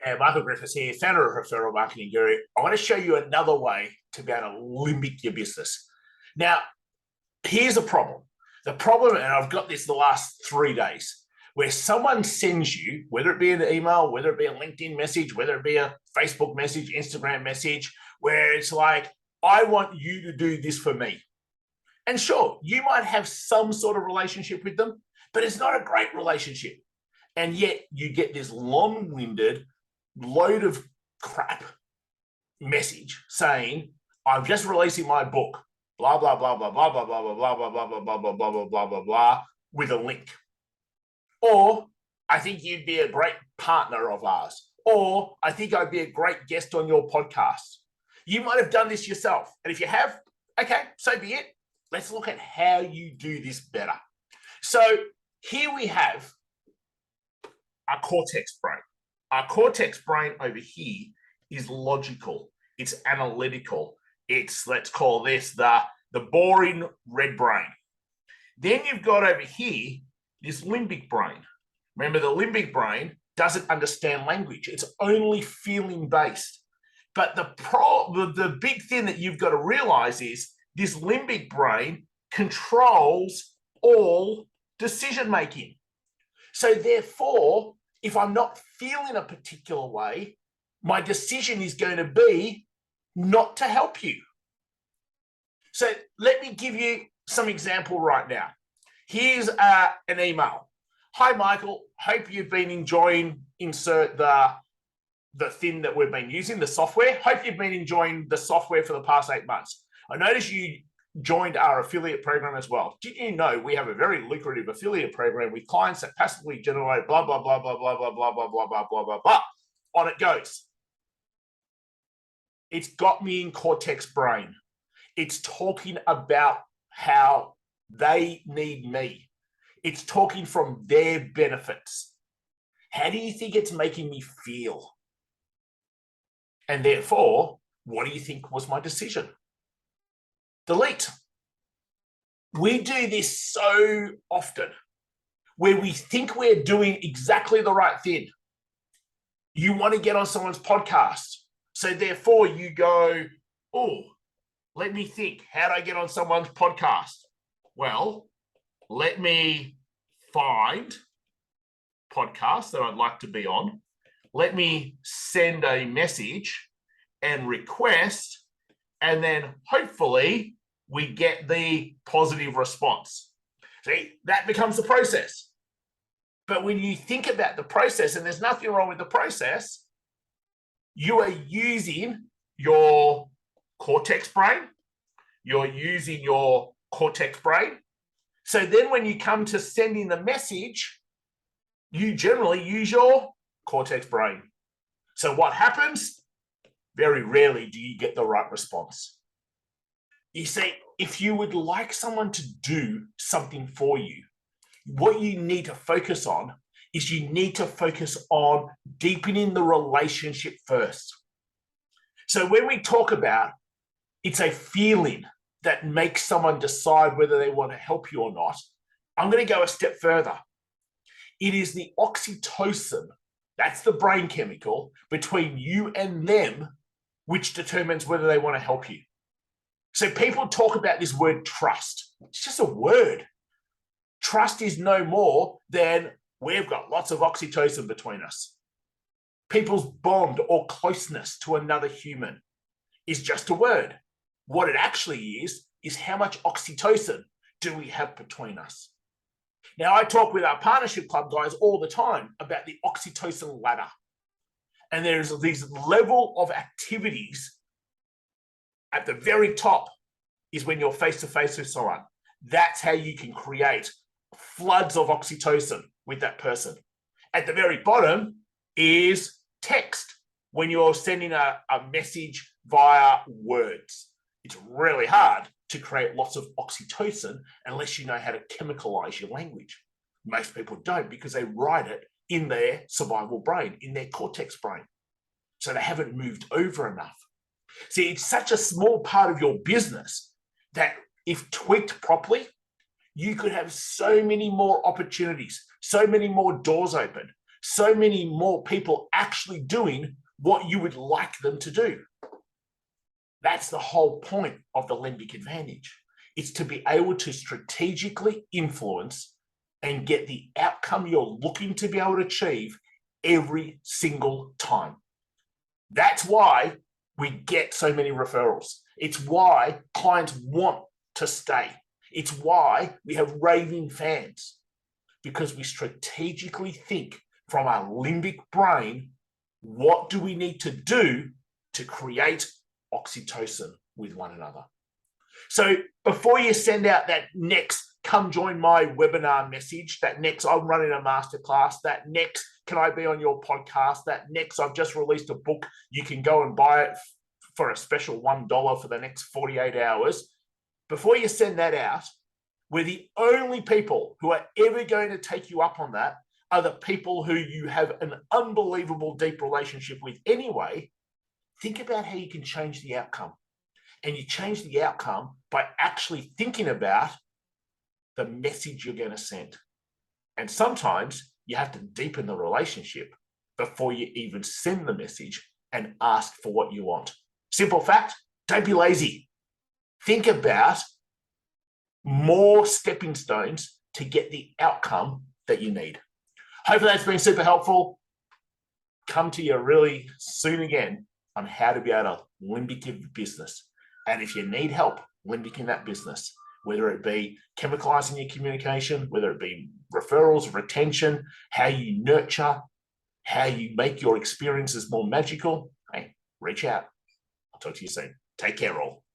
And Michael Griffiths here, founder of Referral Marketing Guru. I want to show you another way to be able to limbic your business. Now, here's a problem. The problem, and I've got this the last 3 days, where someone sends you, whether it be an email, whether it be a LinkedIn message, whether it be a Facebook message, Instagram message, where it's like, I want you to do this for me. And sure, you might have some sort of relationship with them, but it's not a great relationship. And yet you get this long-winded load of crap message saying, I'm just releasing my book, blah, blah, blah, blah, blah, blah, blah, blah, blah, blah, blah, blah, blah, blah, blah, blah, blah, blah, with a link. Or I think you'd be a great partner of ours. Or I think I'd be a great guest on your podcast. You might have done this yourself. And if you have, okay, so be it. Let's look at how you do this better. So here we have our cortex brain. Our cortex brain over here is logical. It's analytical. It's, let's call this the boring red brain. Then you've got over here this limbic brain. Remember, the limbic brain doesn't understand language. It's only feeling based. But the big thing that you've got to realize is this limbic brain controls all decision making. So therefore, if I'm not feeling a particular way, my decision is going to be not to help you. So let me give you some example right now. Here's an email. Hi, Michael. Hope you've been enjoying, insert the thing that we've been using, the software. Hope you've been enjoying the software for the past 8 months. I noticed you joined our affiliate program as well. Did you know we have a very lucrative affiliate program with clients that passively generate blah, blah, blah, blah, blah, blah, blah, blah, blah, blah, blah, blah, blah. On it goes. It's got me in cortex brain. It's talking about how they need me. It's talking from their benefits. How do you think it's making me feel? And therefore, what do you think was my decision? Delete. We do this so often where we think we're doing exactly the right thing. You want to get on someone's podcast. So therefore you go, oh, let me think. How do I get on someone's podcast? Well, let me find podcasts that I'd like to be on. Let me send a message and request, and then hopefully we get the positive response. See, that becomes the process. But when you think about the process, and there's nothing wrong with the process, you are using your cortex brain. You're using your cortex brain. So then when you come to sending the message, you generally use your cortex brain. So what happens? Very rarely do you get the right response. You see, if you would like someone to do something for you, what you need to focus on is you need to focus on deepening the relationship first. So when we talk about it's a feeling that makes someone decide whether they want to help you or not, I'm going to go a step further. It is the oxytocin, that's the brain chemical, between you and them, which determines whether they want to help you. So people talk about this word trust. It's just a word. Trust is no more than we've got lots of oxytocin between us. People's bond or closeness to another human is just a word. What it actually is how much oxytocin do we have between us? Now, I talk with our partnership club guys all the time about the oxytocin ladder. And there's these level of activities. At the very top is when you're face-to-face with someone. That's how you can create floods of oxytocin with that person. At the very bottom is text, when you're sending a message via words. It's really hard to create lots of oxytocin unless you know how to chemicalize your language. Most people don't, because they write it in their survival brain, in their cortex brain. So they haven't moved over enough. See, it's such a small part of your business that if tweaked properly, you could have so many more opportunities, so many more doors open, so many more people actually doing what you would like them to do. That's the whole point of the limbic advantage. It's to be able to strategically influence and get the outcome you're looking to be able to achieve every single time. That's why we get so many referrals. It's why clients want to stay. It's why we have raving fans, because we strategically think from our limbic brain, what do we need to do to create oxytocin with one another? So before you send out that next come join my webinar message, that next I'm running a masterclass, that next can I be on your podcast, that next I've just released a book, you can go and buy it for a special $1 for the next 48 hours. Before you send that out, we're the only people who are ever going to take you up on that are the people who you have an unbelievable deep relationship with anyway. Think about how you can change the outcome. And you change the outcome by actually thinking about the message you're going to send. And sometimes you have to deepen the relationship before you even send the message and ask for what you want. Simple fact, don't be lazy. Think about more stepping stones to get the outcome that you need. Hopefully that's been super helpful. Come to you really soon again on how to be able to limbic your business. And if you need help limbicking that business, whether it be chemicalizing your communication, whether it be referrals, retention, how you nurture, how you make your experiences more magical, hey, reach out. I'll talk to you soon. Take care all.